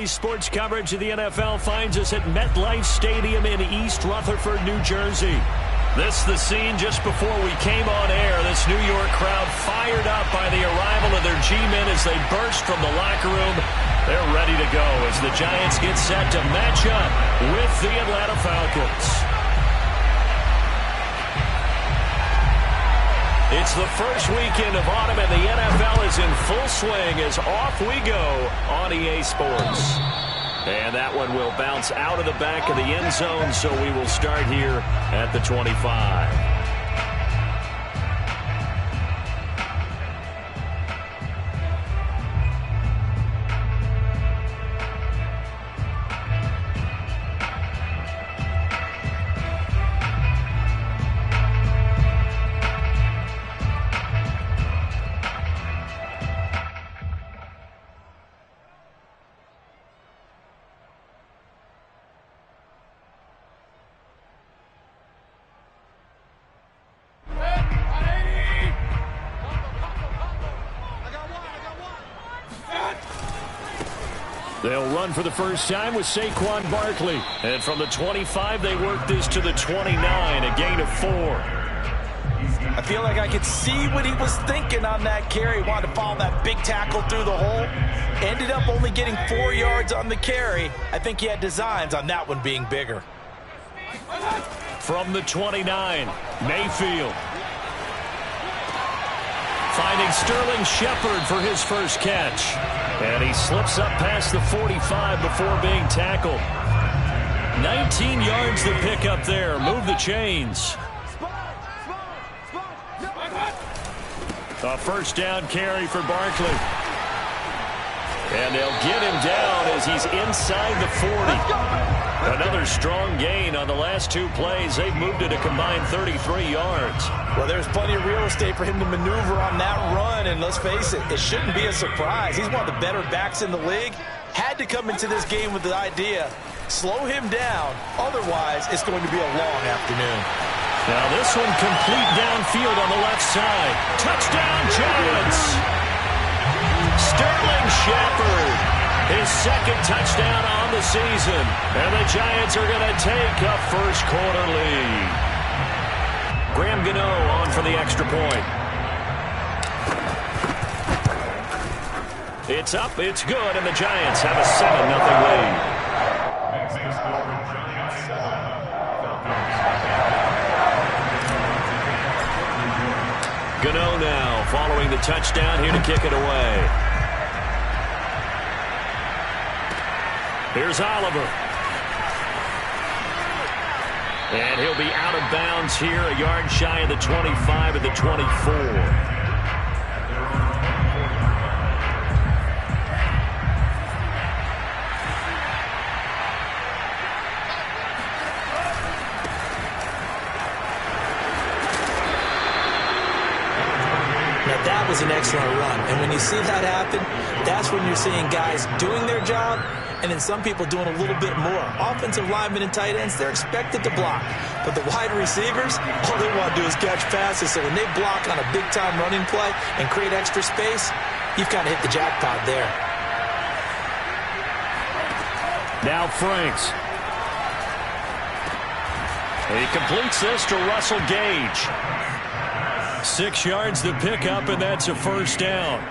Sports coverage of the NFL finds us at MetLife Stadium in East Rutherford, New Jersey. This the scene just before we came on air. This New York crowd fired up by the arrival of their G-men as they burst from the locker room. They're ready to go as the Giants get set to match up with the Atlanta Falcons. It's the first weekend of autumn, and the NFL is in full swing as off we go on EA Sports. And that one will bounce out of the back of the end zone, so we will start here at the 25. They'll run for the first time with Saquon Barkley. And from the 25, they work this to the 29, a gain of 4. I feel like I could see what he was thinking on that carry. Wanted to follow that big tackle through the hole. Ended up only getting 4 yards on the carry. I think he had designs on that one being bigger. From the 29, Mayfield. Finding Sterling Shepard for his first catch. And he slips up past the 45 before being tackled. 19 yards to pick up there. Move the chains. A first down carry for Barkley. And they'll get him down as he's inside the 40. Another strong gain on the last 2 plays. They've moved it a combined 33 yards. Well, there's plenty of real estate for him to maneuver on that run, and let's face it, it shouldn't be a surprise. He's one of the better backs in the league. Had to come into this game with the idea, slow him down, otherwise it's going to be a long afternoon. Now this one complete downfield on the left side. Touchdown Giants! Sterling Shepard, his second touchdown on the season. And the Giants are going to take a first quarter lead. Graham Gano on for the extra point. It's up, it's good, and the Giants have a 7-0 lead. Gano now following the touchdown here to kick it away. Here's Oliver. And he'll be out of bounds here, a yard shy of the 25 at the 24. Now that was an excellent run, and when you see that happen, that's when you're seeing guys doing their job and then some people doing a little bit more. Offensive linemen and tight ends, they're expected to block. But the wide receivers, all they want to do is catch passes. So when they block on a big-time running play and create extra space, you've kind of hit the jackpot there. Now Franks. He completes this to Russell Gage. 6 yards to pick up, and that's a first down.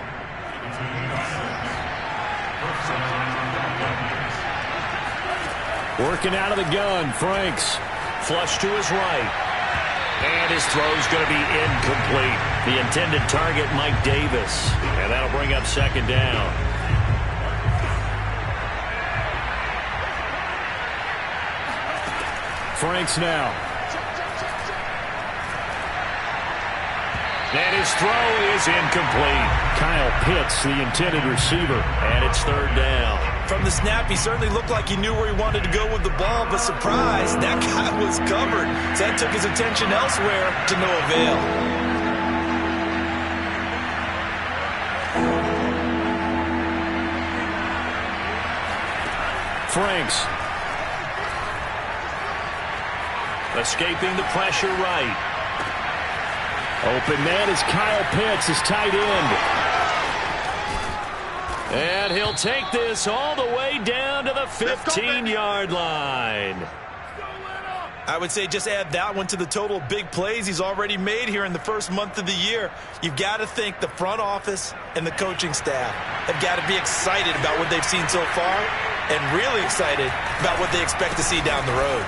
Working out of the gun, Franks. Flush to his right. And his throw's going to be incomplete. The intended target, Mike Davis. And that'll bring up second down. Franks now. And his throw is incomplete. Kyle Pitts, the intended receiver. And it's third down. From the snap, he certainly looked like he knew where he wanted to go with the ball, but surprise, that guy was covered. So that took his attention elsewhere to no avail. Franks. Escaping the pressure right. Open man is Kyle Pitts, his tight end. And he'll take this all the way down to the 15-yard line. I would say just add that one to the total of big plays he's already made here in the first month of the year. You've got to think the front office and the coaching staff have got to be excited about what they've seen so far and really excited about what they expect to see down the road.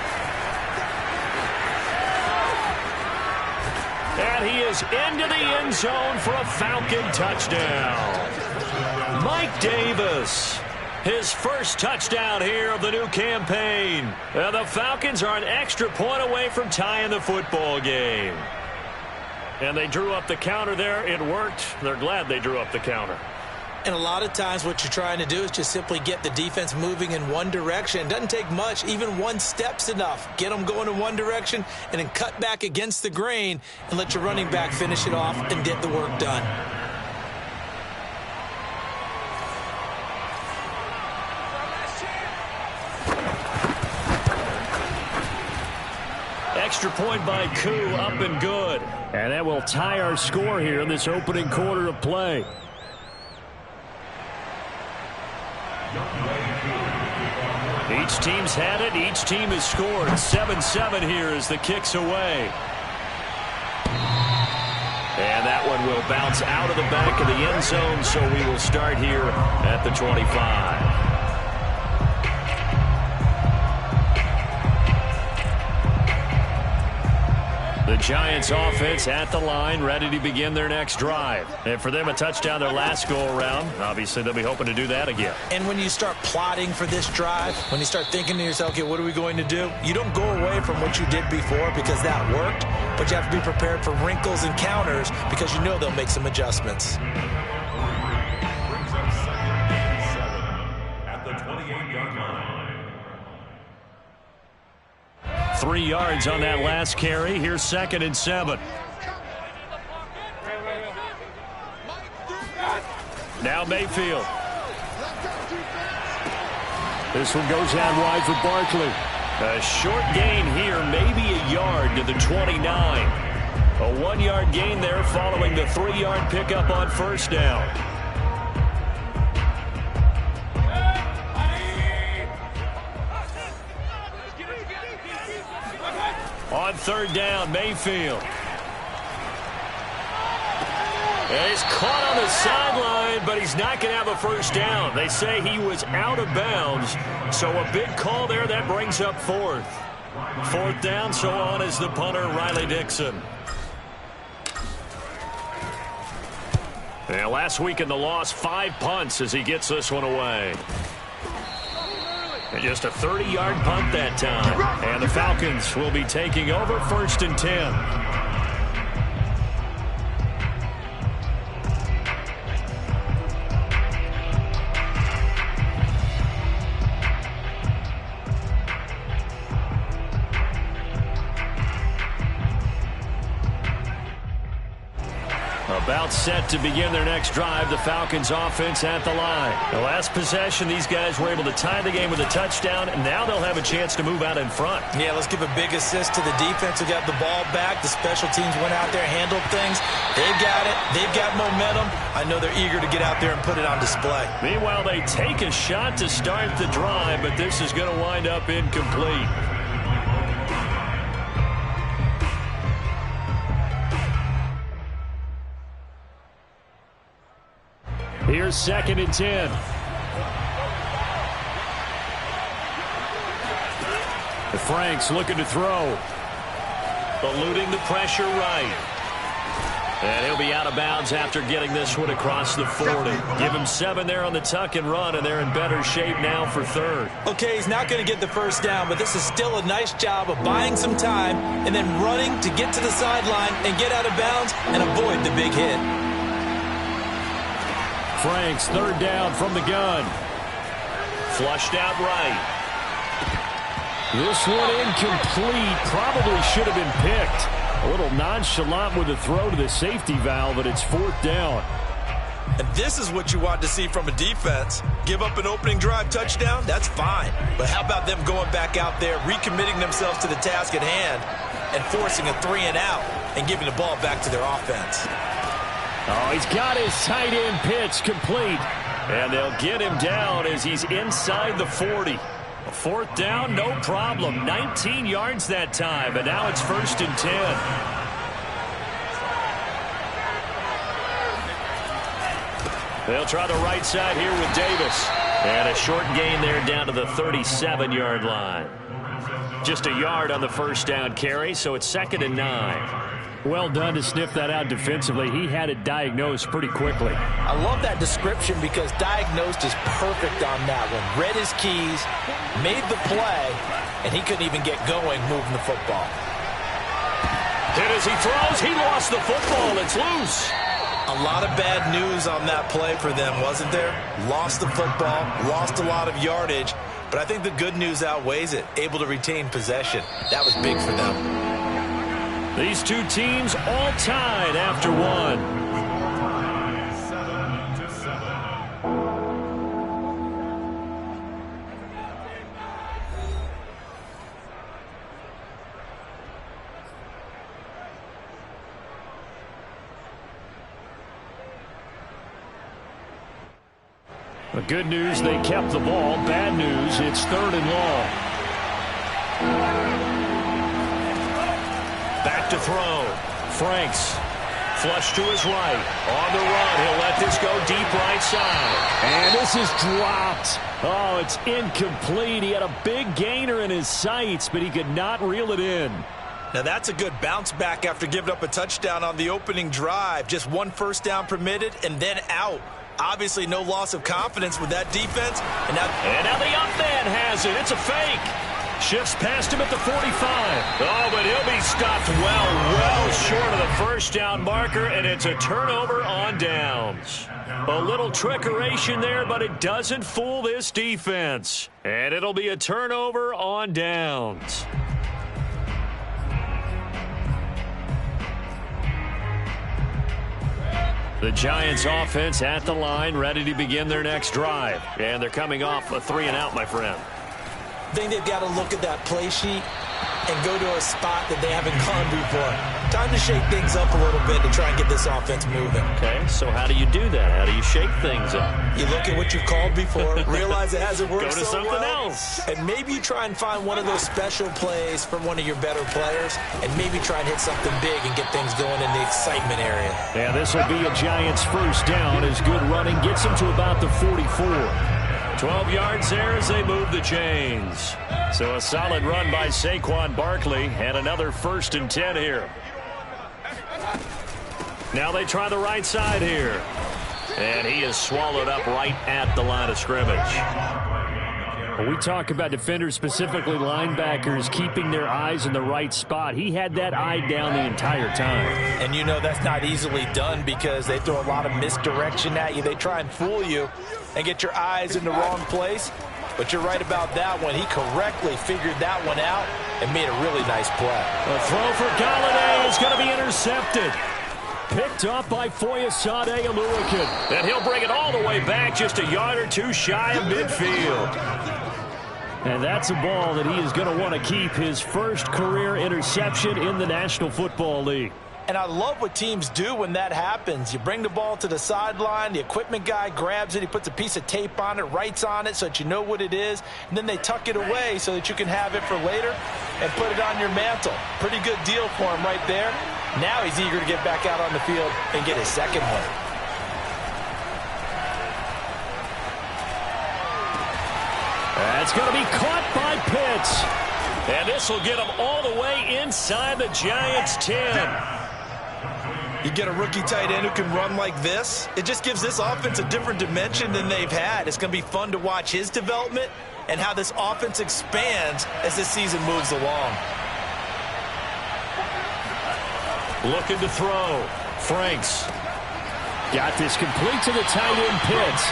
And he is into the end zone for a Falcon touchdown. Mike Davis, his first touchdown here of the new campaign. And the Falcons are an extra point away from tying the football game. And they drew up the counter there. It worked. They're glad they drew up the counter. And a lot of times what you're trying to do is just simply get the defense moving in one direction. It doesn't take much. Even one step's enough. Get them going in one direction and then cut back against the grain and let your running back finish it off and get the work done. Extra point by Koo, up and good. And that will tie our score here in this opening quarter of play. Each team's had it. Each team has scored. 7-7 here as the kick's away. And that one will bounce out of the back of the end zone, so we will start here at the 25. The Giants offense at the line, ready to begin their next drive. And for them, a touchdown their last go-around. Obviously, they'll be hoping to do that again. And when you start plotting for this drive, when you start thinking to yourself, okay, what are we going to do? You don't go away from what you did before because that worked, but you have to be prepared for wrinkles and counters because you know they'll make some adjustments. At the 28-yard line. 3 yards on that last carry. Here's 2nd and 7. Now Mayfield. This one goes out wide for Barkley. A short gain here, maybe a yard to the 29. A 1-yard gain there following the 3-yard pickup on first down. On third down, Mayfield. And he's caught on the sideline, but he's not going to have a first down. They say he was out of bounds, so a big call there. That brings up 4th. 4th down, so on is the punter, Riley Dixon. And last week in the loss, 5 punts as he gets this one away. And just a 30-yard punt that time. And the Falcons will be taking over 1st and 10. About set to begin their next drive. The Falcons offense at the line. The last possession, these guys were able to tie the game with a touchdown, and now they'll have a chance to move out in front. Yeah, let's give a big assist to the defense who got the ball back. The special teams went out there, handled things. They've got it. They've got momentum. I know they're eager to get out there and put it on display. Meanwhile, they take a shot to start the drive, but this is going to wind up incomplete. Here's 2nd and 10. Franks looking to throw. Eluding the pressure right. And he'll be out of bounds after getting this one across the 40. Give him 7 there on the tuck and run, and they're in better shape now for 3rd. Okay, he's not going to get the first down, but this is still a nice job of buying some time and then running to get to the sideline and get out of bounds and avoid the big hit. Franks, 3rd down from the gun. Flushed out right. This one incomplete. Probably should have been picked. A little nonchalant with a throw to the safety valve, but it's 4th down. And this is what you want to see from a defense. Give up an opening drive touchdown, that's fine. But how about them going back out there, recommitting themselves to the task at hand, and forcing a 3 and out and giving the ball back to their offense. Oh, he's got his tight end pitch complete. And they'll get him down as he's inside the 40. A fourth down, no problem. 19 yards that time, and now it's 1st and 10. They'll try the right side here with Davis. And a short gain there down to the 37-yard line. Just a yard on the first down carry, so it's 2nd and 9. Well done to sniff that out defensively. He had it diagnosed pretty quickly. I love that description because diagnosed is perfect on that one. Read his keys, made the play, and he couldn't even get going moving the football. Hit as he throws. He lost the football. It's loose. A lot of bad news on that play for them, wasn't there? Lost the football, lost a lot of yardage, but I think the good news outweighs it. Able to retain possession. That was big for them. These two teams all tied after one. The good news, they kept the ball. Bad news, it's 3rd and long. Back to throw. Franks. Flush to his right. On the run. He'll let this go deep right side. And this is dropped. Oh, it's incomplete. He had a big gainer in his sights, but he could not reel it in. Now that's a good bounce back after giving up a touchdown on the opening drive. Just 1 first down permitted and then out. Obviously no loss of confidence with that defense. And now the up man has it. It's a fake. Shifts past him at the 45. Oh, but he'll be stopped well short of the first down marker, and it's a turnover on downs. A little trickeration there, but it doesn't fool this defense. And it'll be a turnover on downs. The Giants offense at the line, ready to begin their next drive. And they're coming off a 3-and-out, my friend. I think they've got to look at that play sheet and go to a spot that they haven't gone before. Time to shake things up a little bit to try and get this offense moving. Okay, so how do you do that? How do you shake things up? You look at what you've called before, realize it hasn't worked so well. Go to something else. And maybe you try and find one of those special plays from one of your better players, and maybe try and hit something big and get things going in the excitement area. Yeah, this will be a Giants first down as good running gets them to about the 44. 12 yards there as they move the chains. So a solid run by Saquon Barkley and another 1st and 10 here. Now they try the right side here. And he is swallowed up right at the line of scrimmage. When we talk about defenders, specifically linebackers, keeping their eyes in the right spot, he had that eye down the entire time. And you know that's not easily done because they throw a lot of misdirection at you. They try and fool you and get your eyes in the wrong place. But you're right about that one. He correctly figured that one out and made a really nice play. A throw for Golladay is going to be intercepted. Picked up by Foyesade Oluokun. And he'll bring it all the way back just a yard or two shy of midfield. And that's a ball that he is going to want to keep, his first career interception in the National Football League. And I love what teams do when that happens. You bring the ball to the sideline, the equipment guy grabs it, he puts a piece of tape on it, writes on it so that you know what it is, and then they tuck it away so that you can have it for later and put it on your mantle. Pretty good deal for him right there. Now he's eager to get back out on the field and get his second one. That's going to be caught by Pitts. And this will get him all the way inside the Giants' 10. You get a rookie tight end who can run like this, it just gives this offense a different dimension than they've had. It's going to be fun to watch his development and how this offense expands as this season moves along. Looking to throw. Franks. Got this complete to the tight end Pitts.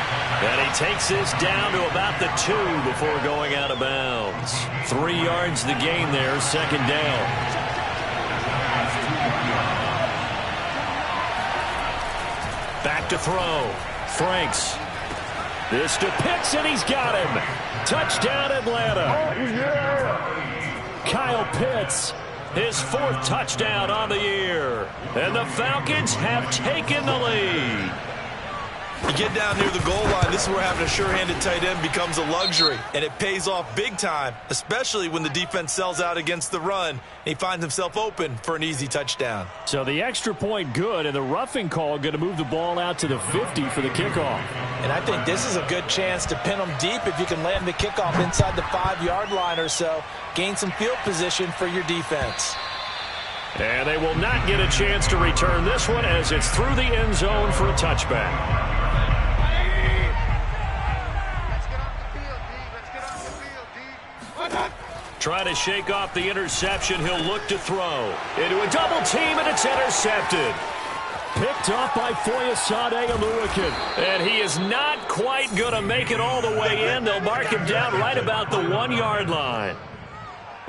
And he takes this down to about the 2 before going out of bounds. 3 yards the gain there, second down. Back to throw. Franks. This to Pitts, and he's got him. Touchdown, Atlanta. Kyle Pitts, his 4th touchdown on the year. And the Falcons have taken the lead. You get down near the goal line, this is where having a sure-handed tight end becomes a luxury, and it pays off big time, especially when the defense sells out against the run, and he finds himself open for an easy touchdown. So the extra point good, and the roughing call going to move the ball out to the 50 for the kickoff. And I think this is a good chance to pin them deep if you can land the kickoff inside the 5-yard line or so. Gain some field position for your defense. And they will not get a chance to return this one as it's through the end zone for a touchback. Trying to shake off the interception. He'll look to throw. Into a double team, and it's intercepted. Picked off by Foyesade Oluwakin. And he is not quite going to make it all the way in. They'll mark him down right about the 1-yard line.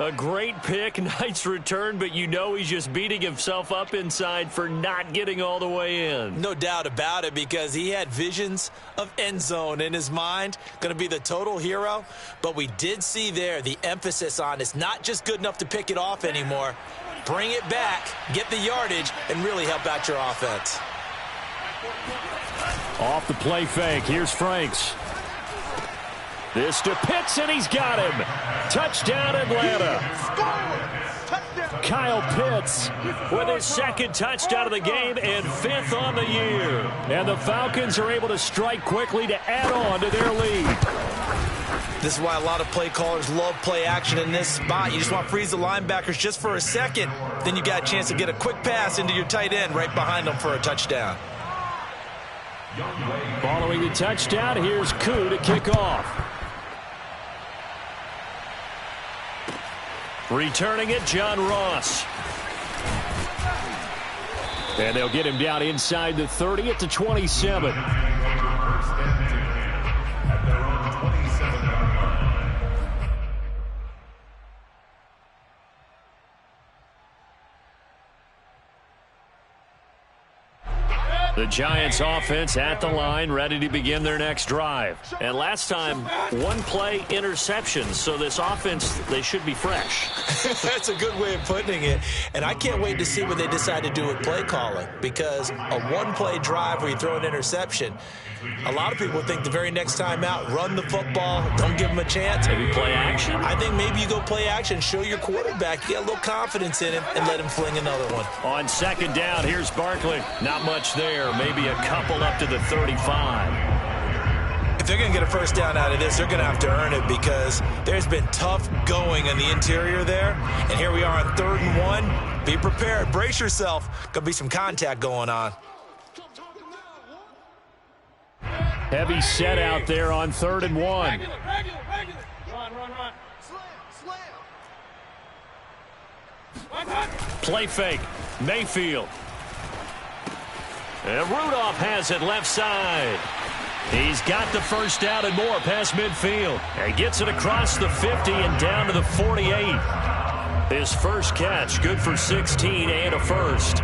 A great pick, nice return, but you know he's just beating himself up inside for not getting all the way in. No doubt about it, because he had visions of end zone in his mind. Going to be the total hero. But we did see there the emphasis on it's not just good enough to pick it off anymore. Bring it back, get the yardage, and really help out your offense. Off the play fake, here's Franks. This to Pitts, and he's got him. Touchdown, Atlanta. Kyle Pitts with his second touchdown of the game and 5th on the year. And the Falcons are able to strike quickly to add on to their lead. This is why a lot of play callers love play action in this spot. You just want to freeze the linebackers just for a second. Then you got a chance to get a quick pass into your tight end right behind them for a touchdown. Following the touchdown, here's Koo to kick off. Returning it, John Ross. And they'll get him down inside the 30 at the 27. The Giants offense at the line, ready to begin their next drive. And last time, 1-play interceptions. So this offense, they should be fresh. That's a good way of putting it. And I can't wait to see what they decide to do with play calling. Because a 1-play drive where you throw an interception, a lot of people think the very next time out, run the football, don't give them a chance. Maybe play action? I think maybe you go play action, show your quarterback, get a little confidence in him, and let him fling another one. On second down, here's Barkley. Not much there. Maybe a couple up to the 35. If they're going to get a first down out of this, they're going to have to earn it, because there's been tough going in the interior there. And here we are on 3rd and 1. Be prepared. Brace yourself. Going to be some contact going on. Heavy set out there on 3rd and 1. Play fake. Mayfield. And Rudolph has it left side. He's got the first down and more past midfield. And gets it across the 50 and down to the 48. His first catch, good for 16 and a first.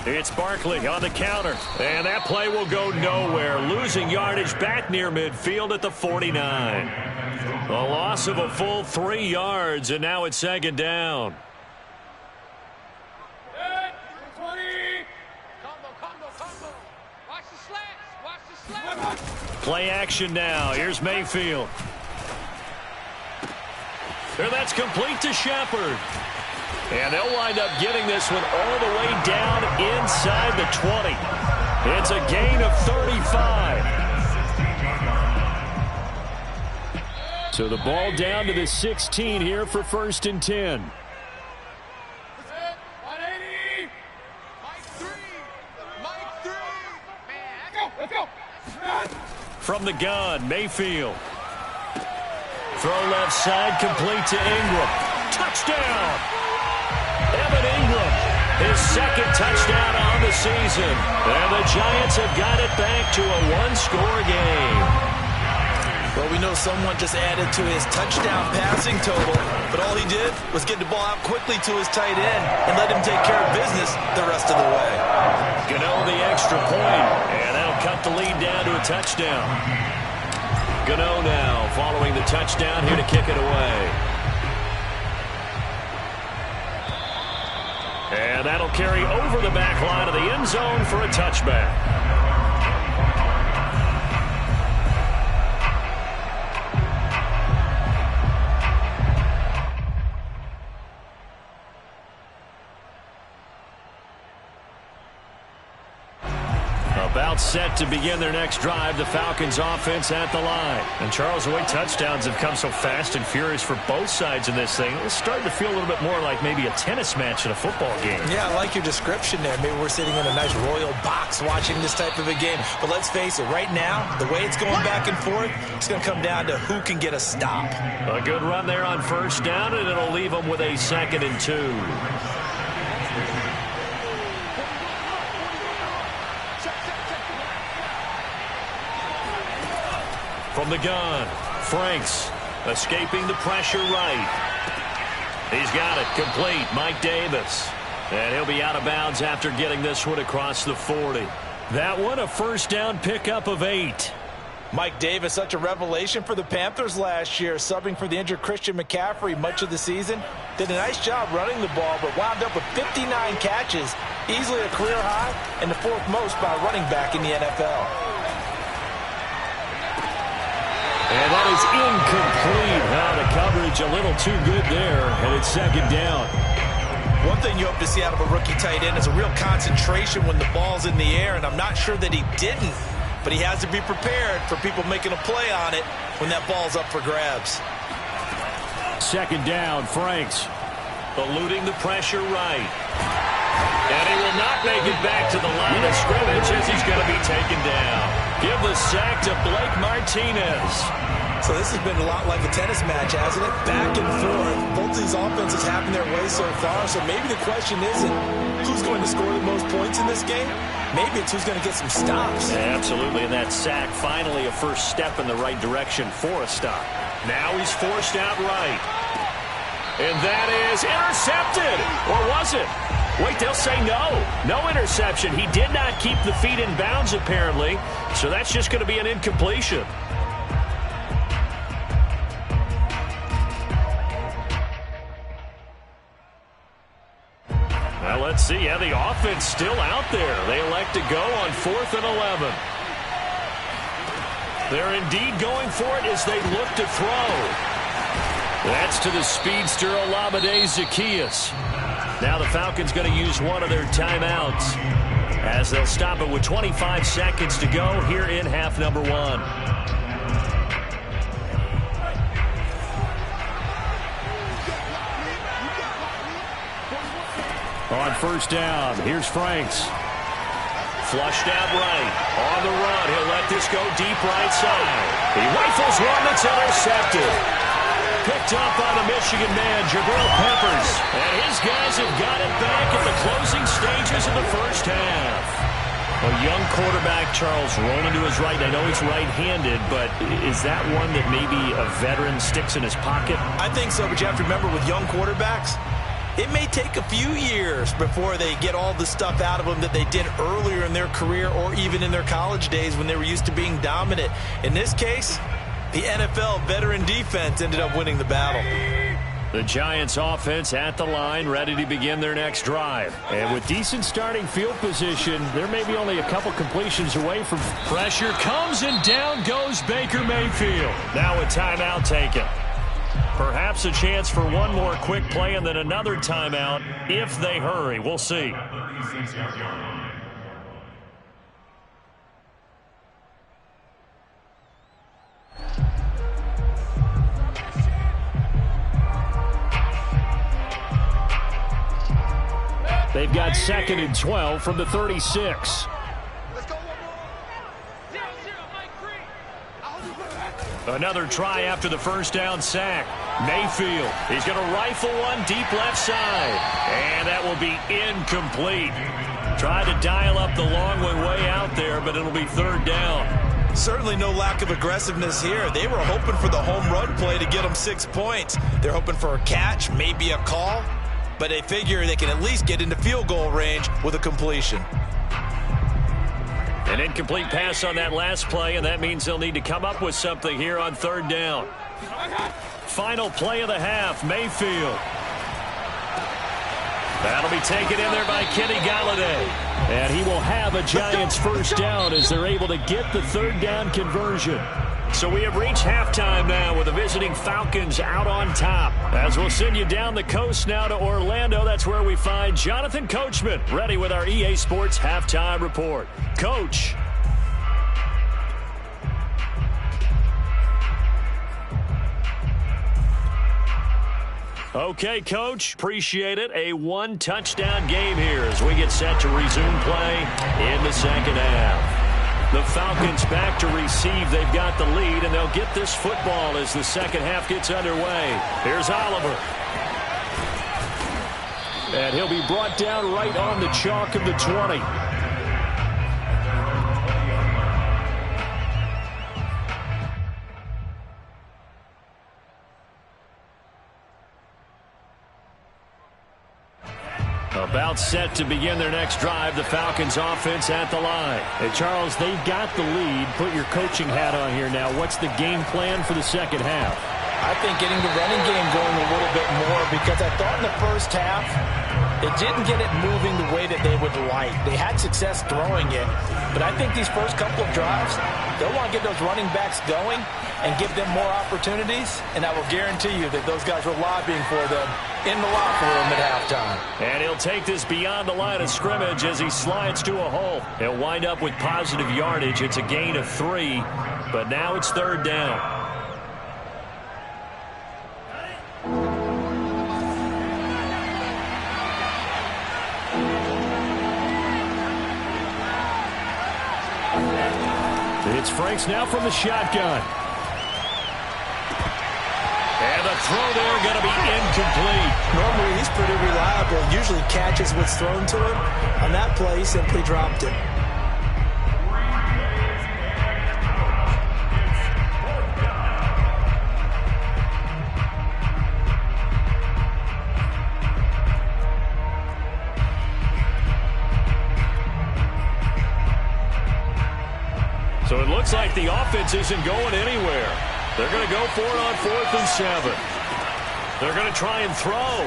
It's Barkley on the counter. And that play will go nowhere. Losing yardage back near midfield at the 49. A loss of a full 3 yards, and now it's second down. Play action now. Here's Mayfield. And that's complete to Shepard. And they'll wind up getting this one all the way down inside the 20. It's a gain of 35. So the ball down to the 16 here for 1st and 10. From the gun, Mayfield. Throw left side, complete to Ingram. Touchdown! Evan Ingram, his second touchdown on the season. And the Giants have got it back to a 1-score game. Well, we know someone just added to his touchdown passing total, but all he did was get the ball out quickly to his tight end and let him take care of business the rest of the way. Gano the extra point, and that'll cut the lead down to a touchdown. Gano now following the touchdown here to kick it away. And that'll carry over the back line of the end zone for a touchback. About set to begin their next drive, the Falcons offense at the line. And Charles, the way touchdowns have come so fast and furious for both sides in this thing, it's starting to feel a little bit more like maybe a tennis match in a football game. Yeah, I like your description there. Maybe we're sitting in a nice royal box watching this type of a game. But let's face it, right now, the way it's going back and forth, it's going to come down to who can get a stop. A good run there on first down, and it'll leave them with a 2nd and 2. From the gun, Franks escaping the pressure right. He's got it complete, Mike Davis. And he'll be out of bounds after getting this one across the 40. That one a first down pickup of 8. Mike Davis, such a revelation for the Panthers last year, subbing for the injured Christian McCaffrey much of the season. Did a nice job running the ball, but wound up with 59 catches, easily a career high, and the 4th most by a running back in the NFL. And that is incomplete. The coverage a little too good there, and it's 2nd down. One thing you hope to see out of a rookie tight end is a real concentration when the ball's in the air, and I'm not sure that he didn't, but he has to be prepared for people making a play on it when that ball's up for grabs. 2nd down, Franks eluding the pressure right. And he will not make it back to the line of scrimmage as he's going to be taken down. Give the sack to Blake Martinez. So this has been a lot like a tennis match, hasn't it? Back and forth. Both these offenses having their way so far. So maybe the question isn't who's going to score the most points in this game. Maybe it's who's going to get some stops. Yeah, absolutely. And that sack, finally a first step in the right direction for a stop. Now he's forced out right. And that is intercepted. Or was it? Wait, they'll say no. No interception. He did not keep the feet in bounds, apparently. So that's just going to be an incompletion. Well, let's see. Yeah, the offense still out there. They elect to go on 4th and 11. They're indeed going for it as they look to throw. That's to the speedster Olamide Zaccheaus. Now the Falcons going to use one of their timeouts as they'll stop it with 25 seconds to go here in half number 1. On first down, here's Franks. Flushed out right. On the run, he'll let this go deep right side. He rifles one that's intercepted. Picked up by the Michigan man, Jabril Peppers. And his guys have got it back at the closing stages of the first half. A young quarterback, Charles, rolling to his right. I know he's right-handed, but is that one that maybe a veteran sticks in his pocket? I think so, but you have to remember with young quarterbacks, it may take a few years before they get all the stuff out of them that they did earlier in their career or even in their college days when they were used to being dominant. In this case, the NFL veteran defense ended up winning the battle. The Giants offense at the line, ready to begin their next drive. And with decent starting field position, they're maybe only a couple completions away from pressure. Comes and down goes Baker Mayfield. Now a timeout taken. Perhaps a chance for one more quick play and then another timeout if they hurry. We'll see. They've got 2nd and 12 from the 36. Another try after the first down sack. Mayfield, he's going to rifle one deep left side. And that will be incomplete. Tried to dial up the long way out there, but it'll be 3rd down. Certainly no lack of aggressiveness here. They were hoping for the home run play to get them 6 points. They're hoping for a catch, maybe a call, but they figure they can at least get into field goal range with a completion. An incomplete pass on that last play, and that means they'll need to come up with something here on third down. Final play of the half, Mayfield. That'll be taken in there by Kenny Golladay. And he will have a Giants first down as they're able to get the third down conversion. So we have reached halftime now with the visiting Falcons out on top. As we'll send you down the coast now to Orlando, that's where we find Jonathan Coachman ready with our EA Sports Halftime Report. Coach. Okay, Coach, appreciate it. A one-touchdown game here as we get set to resume play in the second half. The Falcons back to receive. They've got the lead, and they'll get this football as the second half gets underway. Here's Oliver. And he'll be brought down right on the chalk of the 20. About set to begin their next drive, the Falcons offense at the line. And Charles, they've got the lead. Put your coaching hat on here now. What's the game plan for the second half? I think getting the running game going a little bit more, because I thought in the first half it didn't get it moving the way that they would like. They had success throwing it, but I think these first couple of drives, they'll want to get those running backs going and give them more opportunities, and I will guarantee you that those guys were lobbying for them in the locker room at halftime. And he'll take this beyond the line of scrimmage as he slides to a hole. He'll wind up with positive yardage. It's a gain of 3, but now it's third down. It's Franks now from the shotgun. And the throw there going to be incomplete. Normally he's pretty reliable. Usually catches what's thrown to him. On that play, he simply dropped it. So it looks like the offense isn't going anywhere. They're going to go for it on 4th and 7. They're going to try and throw.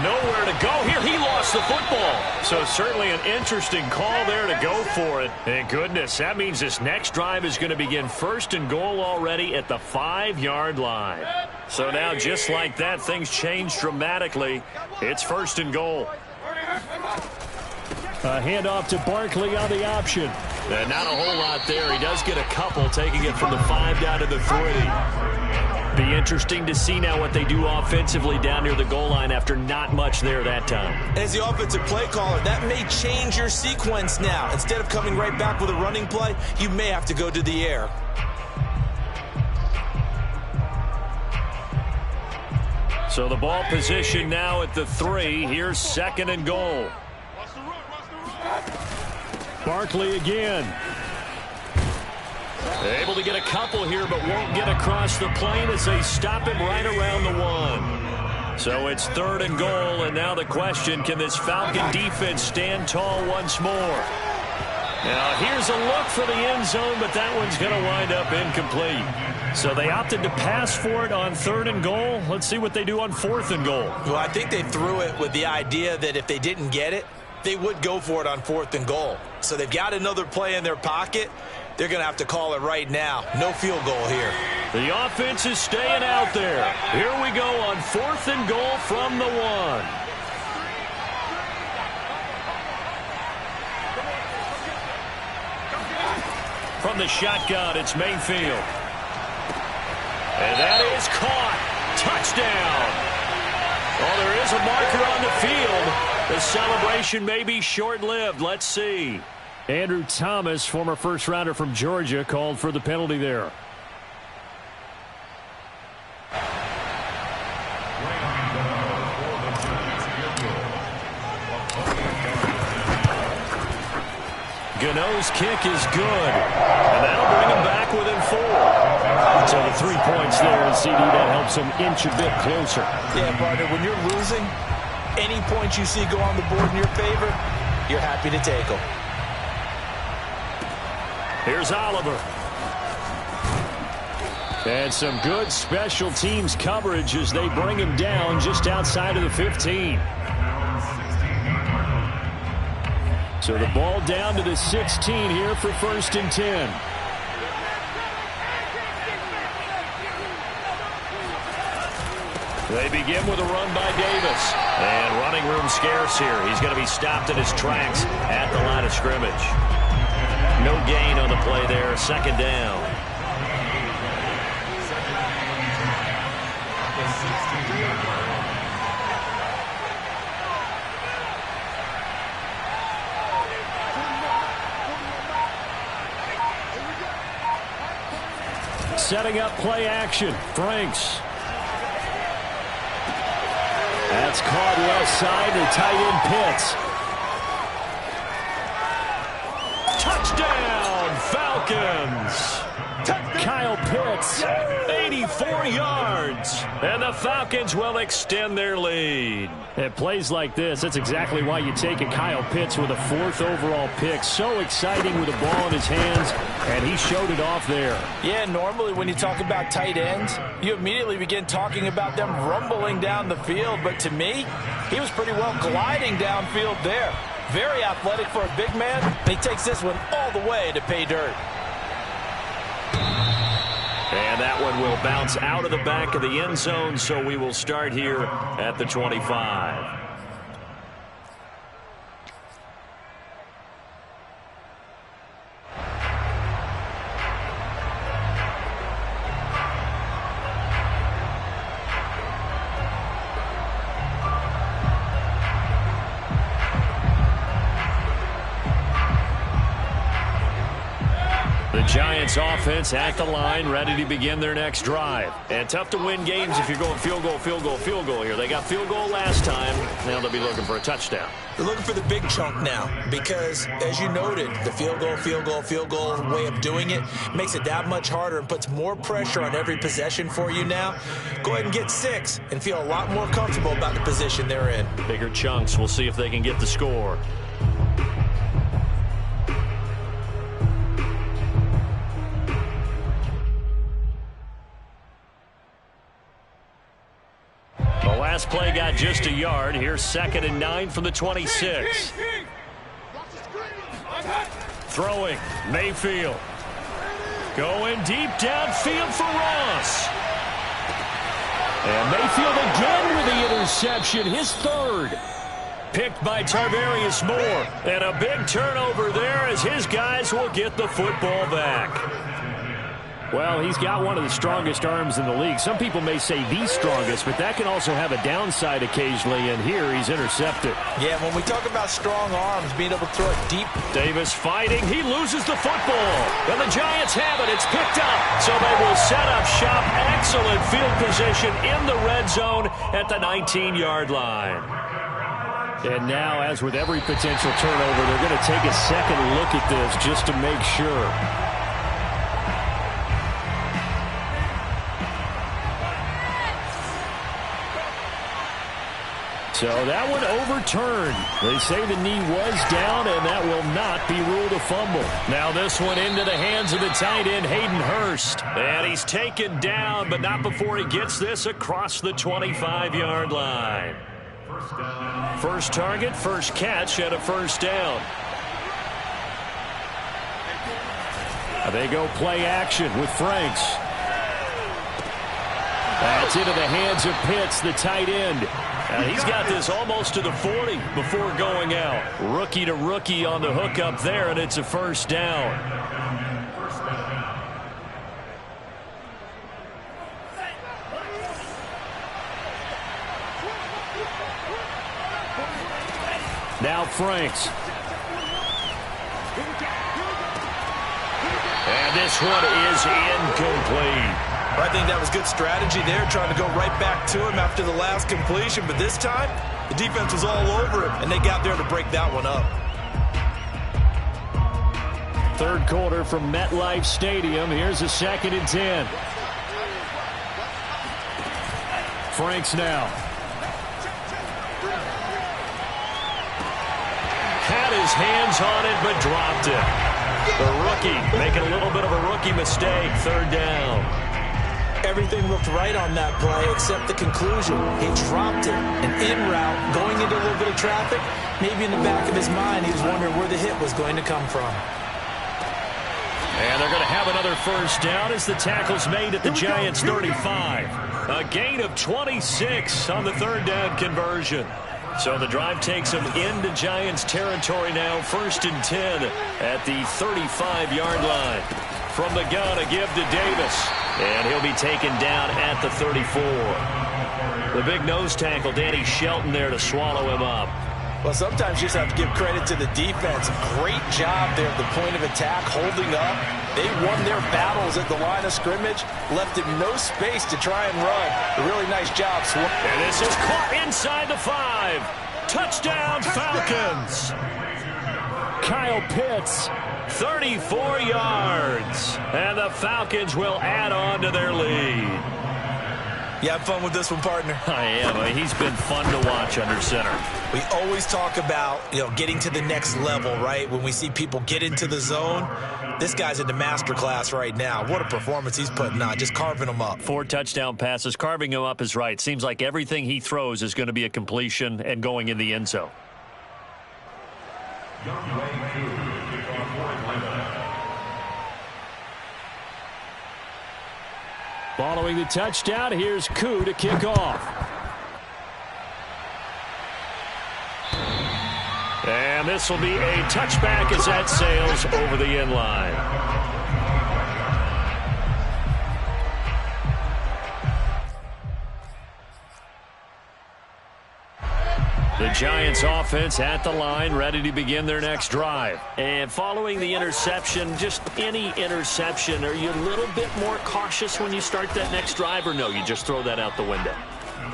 Nowhere to go here. He lost the football. So certainly an interesting call there to go for it. And goodness, that means this next drive is going to begin 1st and goal already at the 5-yard line. So now just like that, things change dramatically. It's 1st and goal. A handoff to Barkley on the option. And not a whole lot there. He does get a couple, taking it from the 5 down to the 3. Be interesting to see now what they do offensively down near the goal line after not much there that time. As the offensive play caller, that may change your sequence now. Instead of coming right back with a running play, you may have to go to the air. So the ball position now at the 3. Here's 2nd and goal. Barkley again. Able to get a couple here, but won't get across the plane as they stop him right around the 1. So it's 3rd and goal, and now the question, can this Falcon defense stand tall once more? Now here's a look for the end zone, but that one's going to wind up incomplete. So they opted to pass for it on 3rd and goal. Let's see what they do on 4th and goal. Well, I think they threw it with the idea that if they didn't get it, they would go for it on 4th and goal. So they've got another play in their pocket. They're going to have to call it right now. No field goal here. The offense is staying out there. Here we go on 4th and goal from the 1. From the shotgun, it's Mayfield. And that is caught. Touchdown. Well, there is a marker on the field. The celebration may be short-lived. Let's see. Andrew Thomas, former first-rounder from Georgia, called for the penalty there. Gano This kick is good. And that'll bring him back within 4. So the 3 points there, and CD, that helps him inch a bit closer. Yeah, partner, when you're losing, any points you see go on the board in your favor, you're happy to take them. Here's Oliver. And some good special teams coverage as they bring him down just outside of the 15. So the ball down to the 16 here for 1st and 10. They begin with a run by Davis. And running room scarce here. He's going to be stopped in his tracks at the line of scrimmage. No gain on the play there. 2nd down. Setting up play action. Franks. That's caught left side to tight end Pitts. Touchdown, Falcons. Kyle Pitts, 84 yards. And the Falcons will extend their lead. At plays like this, that's exactly why you take a Kyle Pitts with a 4th overall pick. So exciting with the ball in his hands, and he showed it off there. Yeah, normally when you talk about tight ends, you immediately begin talking about them rumbling down the field. But to me, he was pretty well gliding downfield there. Very athletic for a big man, and he takes this one all the way to pay dirt. And that one will bounce out of the back of the end zone, so we will start here at the 25. Giants offense at the line, ready to begin their next drive. And tough to win games if you're going field goal, field goal, field goal here. They got field goal last time. Now they'll be looking for a touchdown. They're looking for the big chunk now because, as you noted, the field goal way of doing it makes it that much harder and puts more pressure on every possession for you now. Go ahead and get 6 and feel a lot more comfortable about the position they're in. Bigger chunks. We'll see if they can get the score. Last play got just a yard. Here's 2nd and 9 from the 26. Throwing, Mayfield. Going deep downfield for Ross. And Mayfield again with the interception, his 3rd. Picked by Tarvarius Moore. And a big turnover there as his guys will get the football back. Well, he's got one of the strongest arms in the league. Some people may say the strongest, but that can also have a downside occasionally, and here he's intercepted. Yeah, when we talk about strong arms, being able to throw it deep. Davis fighting. He loses the football. And the Giants have it. It's picked up. So they will set up shop. Excellent field position in the red zone at the 19-yard line. And now, as with every potential turnover, they're going to take a second look at this just to make sure. So that one overturned. They say the knee was down, and that will not be ruled a fumble. Now this one into the hands of the tight end, Hayden Hurst. And he's taken down, but not before he gets this across the 25-yard line. First target, first catch, and a 1st down. They go play action with Franks. That's into the hands of Pitts, the tight end. He's got this almost to the 40 before going out. Rookie to rookie on the hook up there, and it's a 1st down. Now Franks. And this one is incomplete. I think that was good strategy there, trying to go right back to him after the last completion. But this time, the defense was all over him, and they got there to break that one up. Third quarter from MetLife Stadium. Here's a 2nd and 10. Franks now. Had his hands on it, but dropped it. The rookie making a little bit of a rookie mistake. 3rd down. Everything looked right on that play except the conclusion. He dropped it. And en route, going into a little bit of traffic, maybe in the back of his mind, he was wondering where the hit was going to come from. And they're going to have another 1st down as the tackle's made at the Giants' 35. A gain of 26 on the 3rd down conversion. So the drive takes them into Giants territory now. 1st and 10 at the 35-yard line. From the gun, a give to Davis. And he'll be taken down at the 34. The big nose tackle, Danny Shelton, there to swallow him up. Well, sometimes you just have to give credit to the defense. Great job there at the point of attack, holding up. They won their battles at the line of scrimmage, left him no space to try and run. A really nice job. And this is caught inside the 5. Touchdown, Falcons. Kyle Pitts. 34 yards. And the Falcons will add on to their lead. You have fun with this one, partner? I am. He's been fun to watch under center. We always talk about, getting to the next level, right? When we see people get into the zone, this guy's in the master class right now. What a performance he's putting on, just carving them up. 4 touchdown passes. Carving him up is right. Seems like everything he throws is going to be a completion and going in the end zone. Following the touchdown, here's Koo to kick off. And this will be a touchback as that sails over the end line. The Giants offense at the line, ready to begin their next drive. And following the interception, just any interception, are you a little bit more cautious when you start that next drive, or no, you just throw that out the window?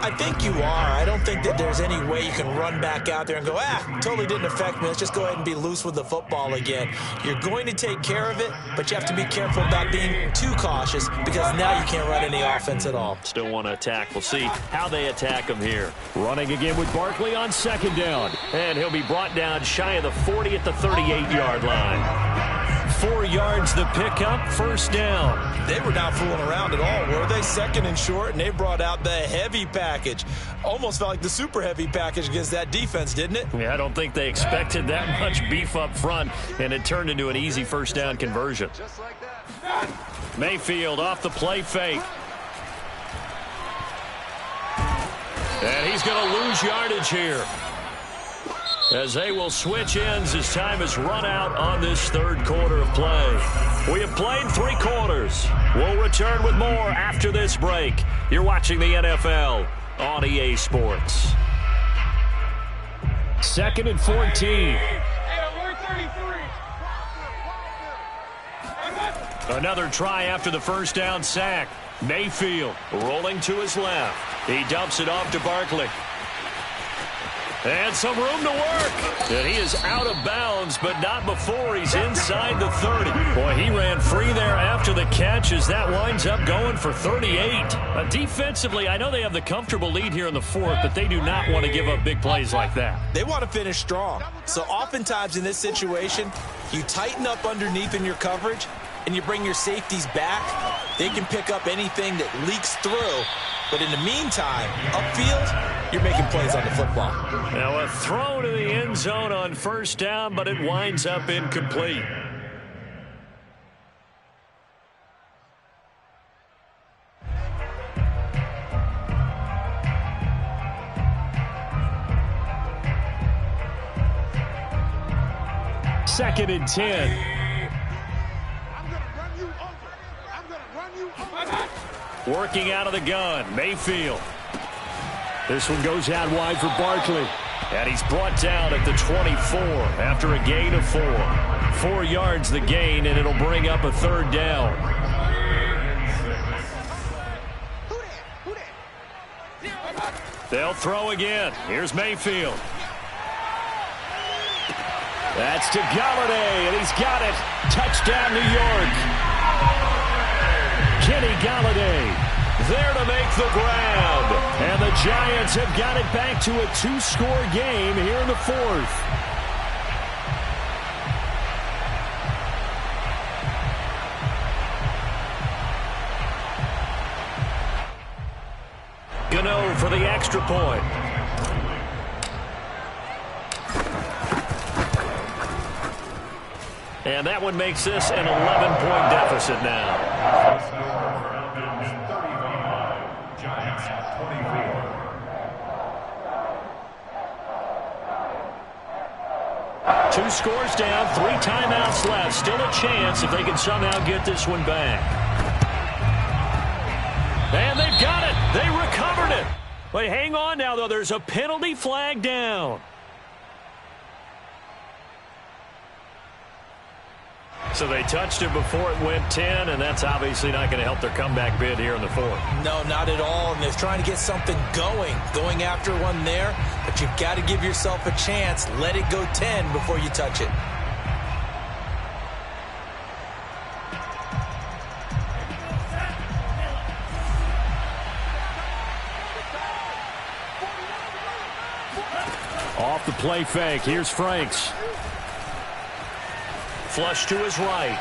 I think you are. I don't think that there's any way you can run back out there and go, totally didn't affect me. Let's just go ahead and be loose with the football again. You're going to take care of it, but you have to be careful about being too cautious because now you can't run any offense at all. Still want to attack. We'll see how they attack him here. Running again with Barkley on 2nd down. And he'll be brought down shy of the 40 at the 38-yard line. 4 yards the pickup, 1st down. They were not fooling around at all, were they? 2nd and short, and they brought out the heavy package. Almost felt like the super heavy package against that defense, didn't it? Yeah, I don't think they expected that much beef up front, and it turned into an easy 1st down conversion. Mayfield off the play fake. And he's going to lose yardage here, as they will switch ends as time has run out on this 3rd quarter of play. We have played 3 quarters. We'll return with more after this break. You're watching the NFL on EA Sports. 2nd and 14. Another try after the 1st down sack. Mayfield rolling to his left. He dumps it off to Barkley. And some room to work. And he is out of bounds, but not before he's inside the 30. Boy, he ran free there after the catch as that winds up going for 38. Defensively, I know they have the comfortable lead here in the 4th, but they do not want to give up big plays like that. They want to finish strong. So oftentimes in this situation, you tighten up underneath in your coverage, and you bring your safeties back. They can pick up anything that leaks through. But in the meantime, upfield, you're making plays on the football. Now a throw to the end zone on 1st down, but it winds up incomplete. Second and 10. Working out of the gun, Mayfield. This one goes out wide for Barkley. And he's brought down at the 24 after a gain of 4. 4 yards the gain, and it'll bring up a 3rd down. They'll throw again. Here's Mayfield. That's to Galladay, and he's got it. Touchdown, New York. Kenny Galladay there to make the grab. And the Giants have got it back to a 2-score game here in the fourth. Gano for the extra point. And that one makes this an 11-point deficit now. Giants 24. 2 scores down, 3 timeouts left. Still a chance if they can somehow get this one back. And they've got it. They recovered it. But hang on now, though. There's a penalty flag down. So they touched it before it went 10, and that's obviously not going to help their comeback bid here in the fourth. No, not at all. And they're trying to get something going after one there. But you've got to give yourself a chance. Let it go 10 before you touch it. Off the play fake. Here's Franks. Flush to his right.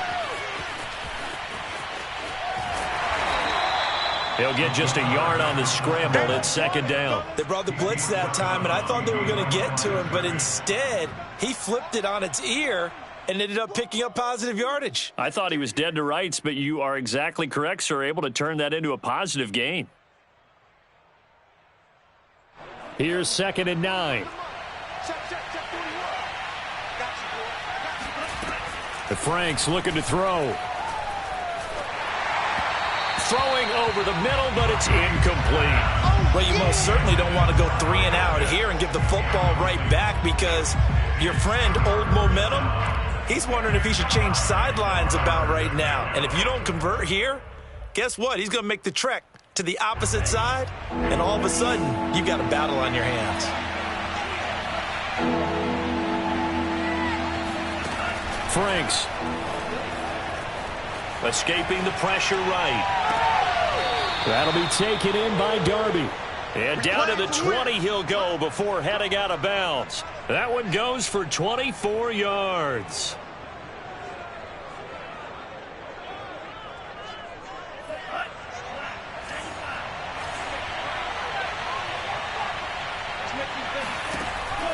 He'll get just a yard on the scramble. It's second down. They brought the blitz that time, and I thought they were going to get to him, but instead he flipped it on its ear and ended up picking up positive yardage. I thought he was dead to rights, but you are exactly correct, sir. Able to turn that into a positive gain. Here's 2nd and 9. The Franks looking to throw. Throwing over the middle, but it's incomplete. Well, you most certainly don't want to go 3 and out here and give the football right back, because your friend, Old Momentum, he's wondering if he should change sidelines about right now. And if you don't convert here, guess what? He's going to make the trek to the opposite side, and all of a sudden, you've got a battle on your hands. Franks escaping the pressure right. That'll be taken in by Darby. And down to the 20 he'll go before heading out of bounds. That one goes for 24 yards.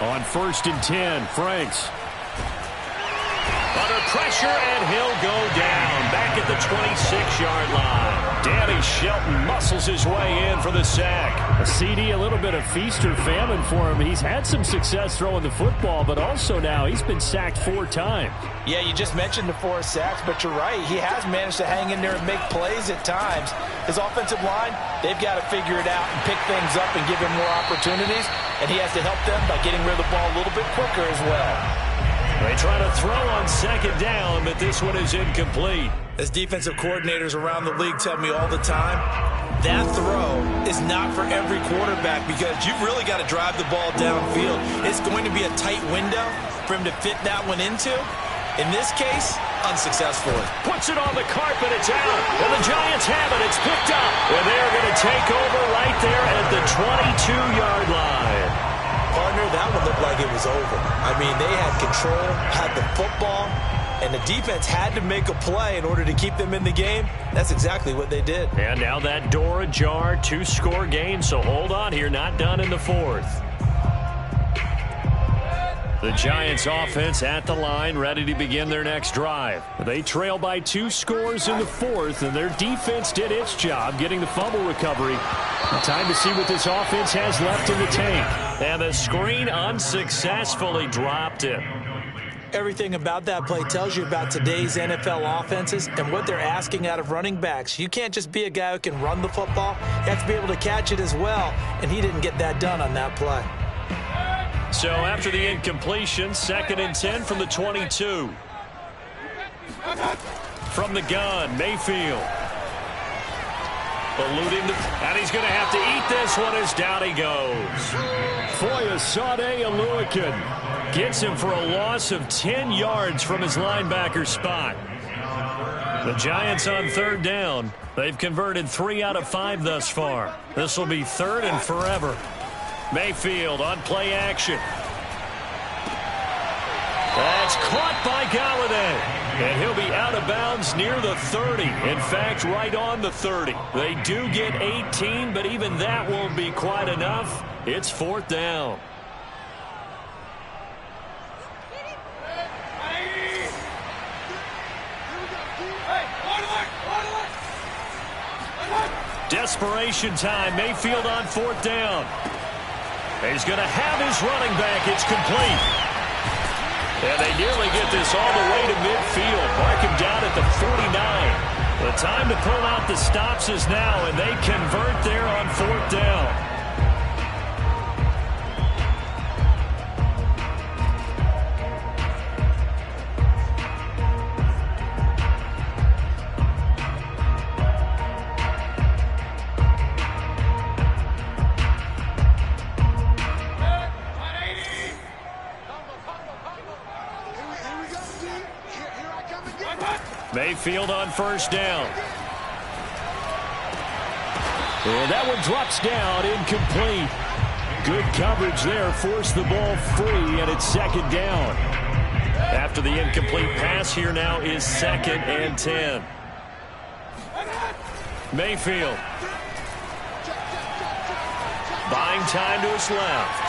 On 1st and 10, Franks. Under pressure, and he'll go down. Back at the 26-yard line. Danny Shelton muscles his way in for the sack. A CD, a little bit of feast or famine for him. He's had some success throwing the football, but also now he's been sacked 4 times. Yeah, you just mentioned the 4 sacks, but you're right. He has managed to hang in there and make plays at times. His offensive line, they've got to figure it out and pick things up and give him more opportunities, and he has to help them by getting rid of the ball a little bit quicker as well. They try to throw on 2nd down, but this one is incomplete. As defensive coordinators around the league tell me all the time, that throw is not for every quarterback, because you've really got to drive the ball downfield. It's going to be a tight window for him to fit that one into. In this case, unsuccessfully. Puts it on the carpet, it's out. And the Giants have it, it's picked up. And they're going to take over right there at the 22-yard line. Partner, that one looked like it was over. I mean, they had control, had the football, and the defense had to make a play in order to keep them in the game. That's exactly what they did. And now that door ajar, 2-score game, so hold on here, not done in the fourth. The Giants offense at the line, ready to begin their next drive. They trail by 2 scores in the fourth, and their defense did its job getting the fumble recovery. Time to see what this offense has left in the tank. And the screen unsuccessfully dropped it. Everything about that play tells you about today's NFL offenses and what they're asking out of running backs. You can't just be a guy who can run the football. You have to be able to catch it as well, and he didn't get that done on that play. So after the incompletion, 2nd and 10 from the 22. From the gun, Mayfield. Eluding and he's going to have to eat this one as down he goes. Foyesade Oluokun gets him for a loss of 10 yards from his linebacker spot. The Giants on third down. They've converted 3 out of 5 thus far. This will be third and forever. Mayfield on play action. That's caught by Galladay. And he'll be out of bounds near the 30. In fact, right on the 30. They do get 18, but even that won't be quite enough. It's fourth down. Desperation time. Mayfield on fourth down. He's going to have his running back. It's complete. And they nearly get this all the way to midfield. Mark him down at the 49. The time to pull out the stops is now, and they convert there on fourth down. Mayfield on first down. And that one drops down, incomplete. Good coverage there, forced the ball free, and it's second down. After the incomplete pass, here now is 2nd and 10. Mayfield. Buying time to his left.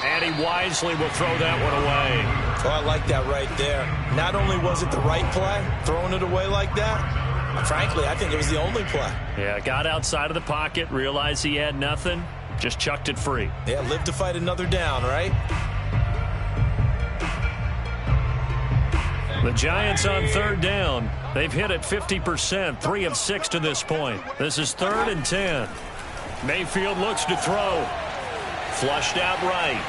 And he wisely will throw that one away. Oh, I like that right there. Not only was it the right play, throwing it away like that, frankly, I think it was the only play. Yeah, got outside of the pocket, realized he had nothing, just chucked it free. Yeah, live to fight another down, right? The Giants on third down. They've hit it 50%, 3 of 6 to this point. This is 3rd and 10. Mayfield looks to throw. Flushed out right.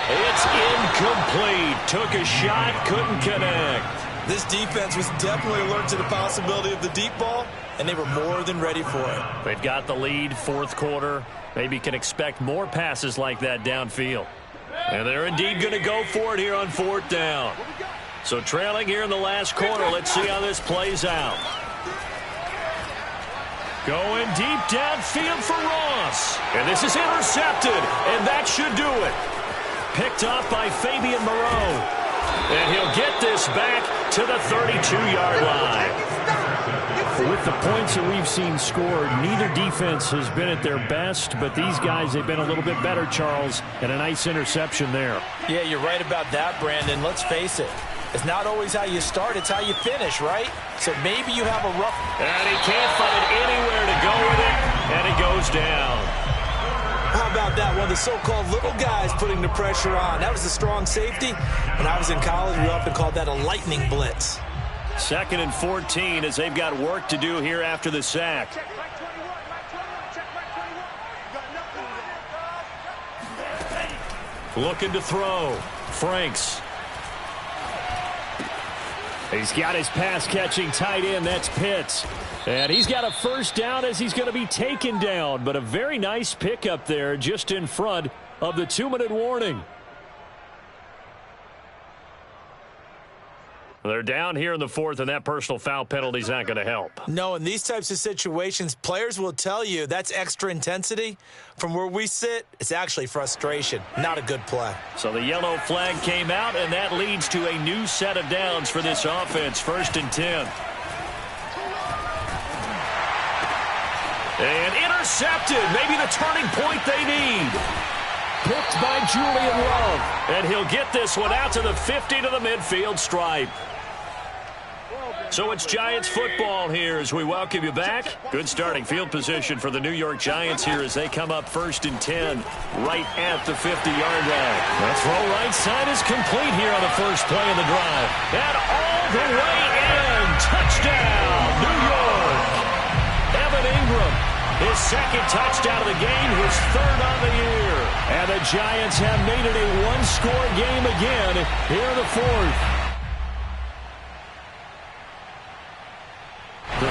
It's incomplete. Took a shot, couldn't connect. This defense was definitely alert to the possibility of the deep ball, and they were more than ready for it. They've got the lead, fourth quarter. Maybe can expect more passes like that downfield. And they're indeed going to go for it here on fourth down. So trailing here in the last quarter, let's see how this plays out. Going deep downfield for Ross. And this is intercepted, and that should do it. Picked off by Fabian Moreau. And he'll get this back to the 32-yard line. With the points that we've seen scored, neither defense has been at their best, but these guys have been a little bit better, Charles, and a nice interception there. Yeah, you're right about that, Brandon. Let's face it. It's not always how you start, it's how you finish, right? So maybe you have a rough... And he can't find anywhere to go with it, and it goes down. How about that? One of the so-called little guys putting the pressure on. That was a strong safety. When I was in college, we often called that a lightning blitz. 2nd and 14 as they've got work to do here after the sack. Looking to throw. Franks. He's got his pass-catching tight end. That's Pitts. And he's got a first down as he's going to be taken down. But a very nice pickup there just in front of the 2-minute warning. They're down here in the fourth, and that personal foul penalty is not going to help. No, in these types of situations, players will tell you that's extra intensity. From where we sit, it's actually frustration, not a good play. So the yellow flag came out, and that leads to a new set of downs for this offense. 1st and 10. And intercepted. Maybe the turning point they need. Picked by Julian Love. And he'll get this one out to the 50 to the midfield stripe. So it's Giants football here as we welcome you back. Good starting field position for the New York Giants here as they come up 1st and 10 right at the 50-yard line. The throw right side is complete here on the first play of the drive. And all the way in. Touchdown, New York. Evan Ingram, his 2nd touchdown of the game, his 3rd on the year. And the Giants have made it a one-score game again here in the 4th.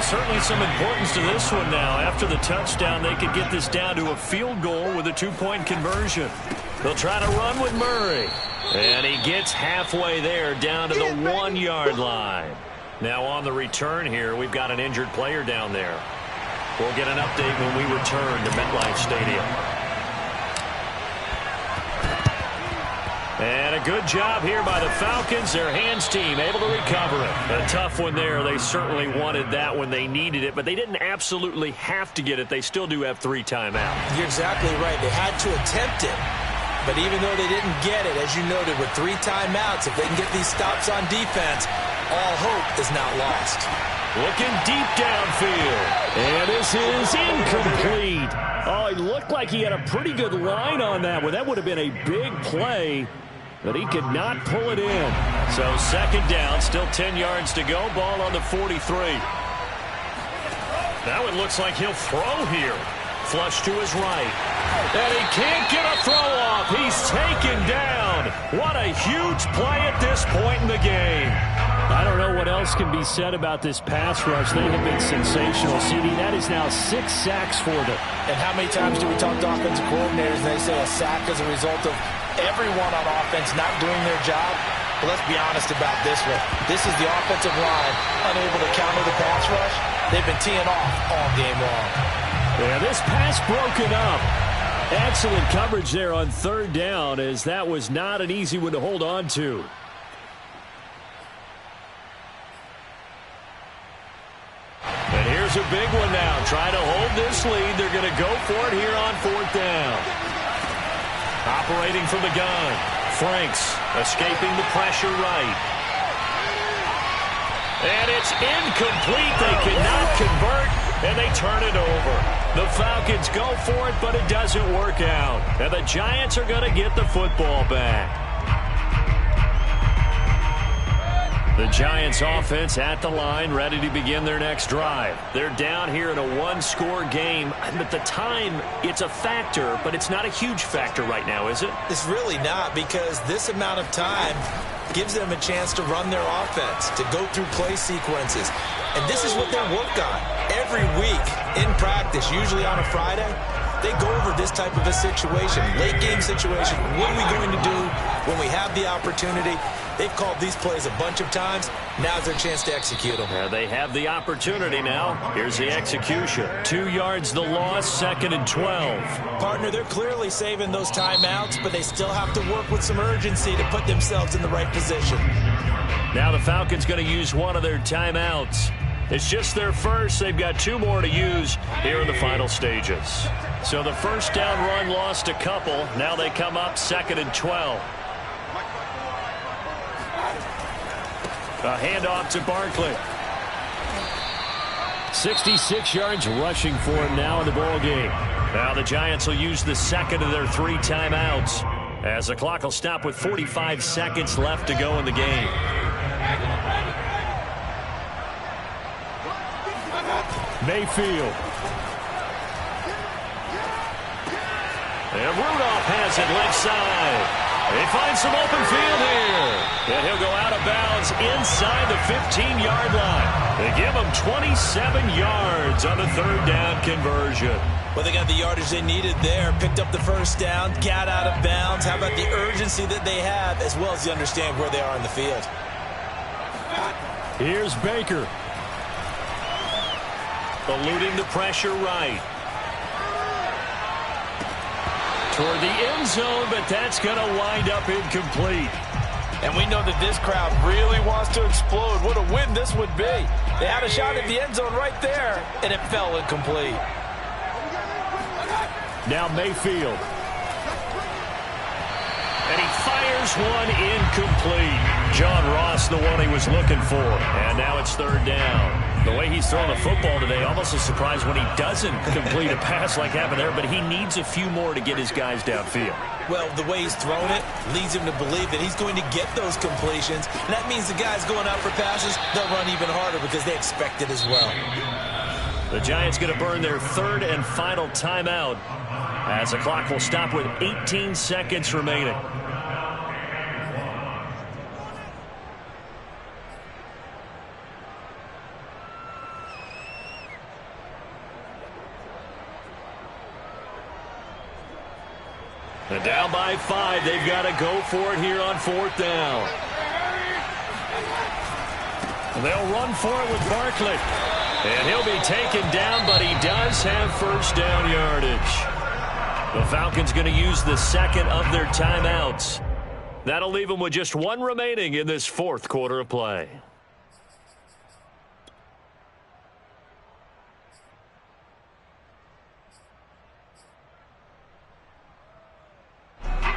certainly some importance to this one now. After the touchdown, they could get this down to a field goal with a 2-point conversion. They'll try to run with Murray. And he gets halfway there, down to the 1-yard line. Now on the return here, we've got an injured player down there. We'll get an update when we return to MetLife Stadium. And a good job here by the Falcons. Their hands team able to recover it. A tough one there. They certainly wanted that when they needed it, but they didn't absolutely have to get it. They still do have 3 timeouts. You're exactly right. They had to attempt it. But even though they didn't get it, as you noted, with 3 timeouts, if they can get these stops on defense, all hope is not lost. Looking deep downfield. And this is incomplete. Oh, it looked like he had a pretty good line on that one. That would have been a big play, but he could not pull it in. So 2nd down, still 10 yards to go. Ball on the 43. Now it looks like he'll throw here. Flush to his right. And he can't get a throw off. He's taken down. What a huge play at this point in the game. I don't know what else can be said about this pass rush. They have been sensational. CD, that is now 6 sacks for them. And how many times do we talk to offensive coordinators and they say a sack is a result of everyone on offense not doing their job? But let's be honest about this one. This is the offensive line unable to counter the pass rush. They've been teeing off all game long. Yeah, this pass broken up. Excellent coverage there on 3rd down, as that was not an easy one to hold on to. And here's a big one now. Trying to hold this lead. They're going to go for it here on 4th down. Operating from the gun. Franks escaping the pressure right. And it's incomplete. They cannot convert, and they turn it over. The Falcons go for it, but it doesn't work out. And the Giants are going to get the football back. The Giants offense at the line, ready to begin their next drive. They're down here in a 1-score game. At the time, it's a factor, but it's not a huge factor right now, is it? It's really not, because this amount of time gives them a chance to run their offense, to go through play sequences. And this is what they work on every week in practice, usually on a Friday. They go over this type of a situation, late game situation. What are we going to do when we have the opportunity? They've called these plays a bunch of times. Now's their chance to execute them. They have the opportunity now. Here's the execution. 2 yards the loss, 2nd and 12. Partner, they're clearly saving those timeouts, but they still have to work with some urgency to put themselves in the right position. Now the Falcons going to use one of their timeouts. It's just their first. They've got 2 more to use here in the final stages. So the 1st down run lost a couple. Now they come up 2nd and 12. A handoff to Barkley. 66 yards rushing for him now in the ball game. Now the Giants will use the 2nd of their 3 timeouts, as the clock will stop with 45 seconds left to go in the game. Mayfield. And Rudolph has it left side. They find some open field here. And he'll go out of bounds inside the 15-yard line. They give him 27 yards on the 3rd down conversion. Well, they got the yardage they needed there. Picked up the 1st down, got out of bounds. How about the urgency that they have, as well as you understand where they are in the field? Here's Baker. Eluding the pressure right. Toward the end zone, but that's going to wind up incomplete. And we know that this crowd really wants to explode. What a win this would be. They had a shot at the end zone right there, and it fell incomplete. Now Mayfield. And he fires one incomplete. John Ross, the one he was looking for. And now it's 3rd down. The way he's throwing the football today, almost a surprise when he doesn't complete a pass like happened there, but he needs a few more to get his guys downfield. Well, the way he's thrown it leads him to believe that he's going to get those completions. And that means the guys going out for passes, they'll run even harder because they expect it as well. The Giants going to burn their 3rd and final timeout, as the clock will stop with 18 seconds remaining. And down by 5. They've got to go for it here on 4th down. And they'll run for it with Barkley. And he'll be taken down, but he does have first down yardage. The Falcons going to use the second of their timeouts. That'll leave them with just 1 remaining in this 4th quarter of play.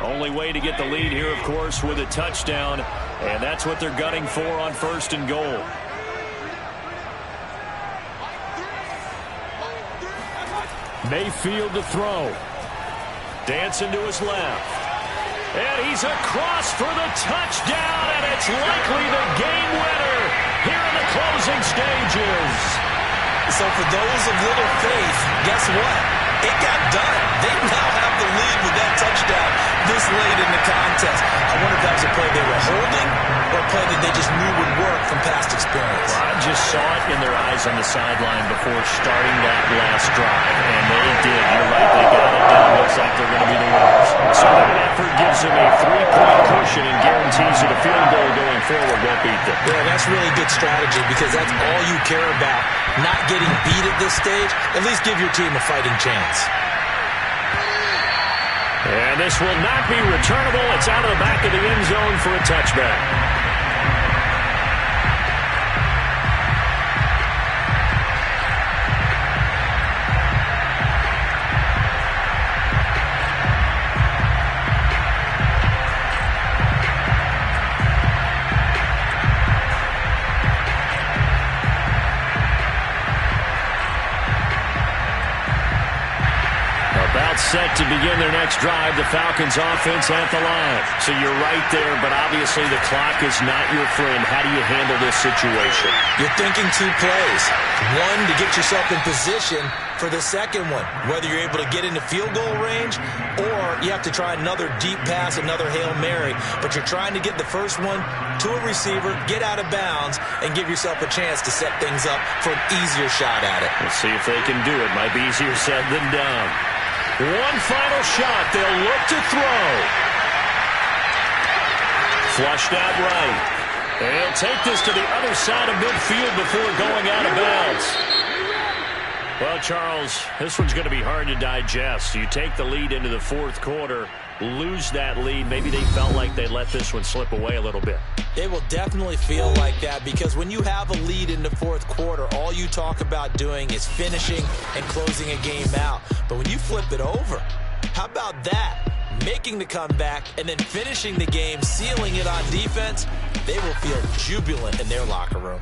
Only way to get the lead here, of course, with a touchdown. And that's what they're gunning for on 1st and goal. Mayfield to throw. Dancing to his left. And he's across for the touchdown, and it's likely the game winner here in the closing stages. So for those of little faith, guess what? It got done. They now have the lead with that touchdown this late in the contest. I wonder if that was a play they were holding or a play that they just knew would work from past experience. Well, I just saw it in their eyes on the sideline before starting that last drive, and they did. You're right, they got it done. Looks like they're going to be the winners. So that effort gives them a 3-point cushion and guarantees that a field goal going forward won't beat them. Yeah, that's really good strategy because that's all you care about. Not getting beat at this stage, at least give your team a fighting chance. And this will not be returnable. It's out of the back of the end zone for a touchback. Set to begin their next drive, the Falcons offense at the line. So you're right there, but obviously the clock is not your friend. How do you handle this situation? You're thinking 2 plays. One, to get yourself in position for the second one, whether you're able to get into field goal range or you have to try another deep pass, another Hail Mary. But you're trying to get the first one to a receiver, get out of bounds, and give yourself a chance to set things up for an easier shot at it. We'll see if they can do it. Might be easier said than done. One final shot. They'll look to throw. Flushed out right. And he'll take this to the other side of midfield before going out of bounds. Well, Charles, this one's going to be hard to digest. You take the lead into the 4th quarter, lose that lead. Maybe they felt like they let this one slip away a little bit. It will definitely feel like that because when you have a lead in the 4th quarter, all you talk about doing is finishing and closing a game out. But when you flip it over, how about that? Making the comeback and then finishing the game, sealing it on defense, they will feel jubilant in their locker room.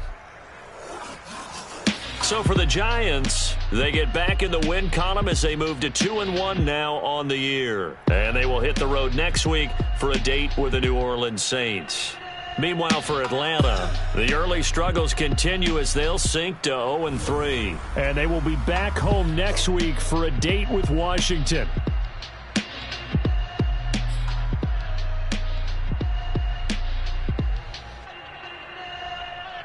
So for the Giants, they get back in the win column as they move to 2-1 now on the year. And they will hit the road next week for a date with the New Orleans Saints. Meanwhile, for Atlanta, the early struggles continue as they'll sink to 0-3. And they will be back home next week for a date with Washington.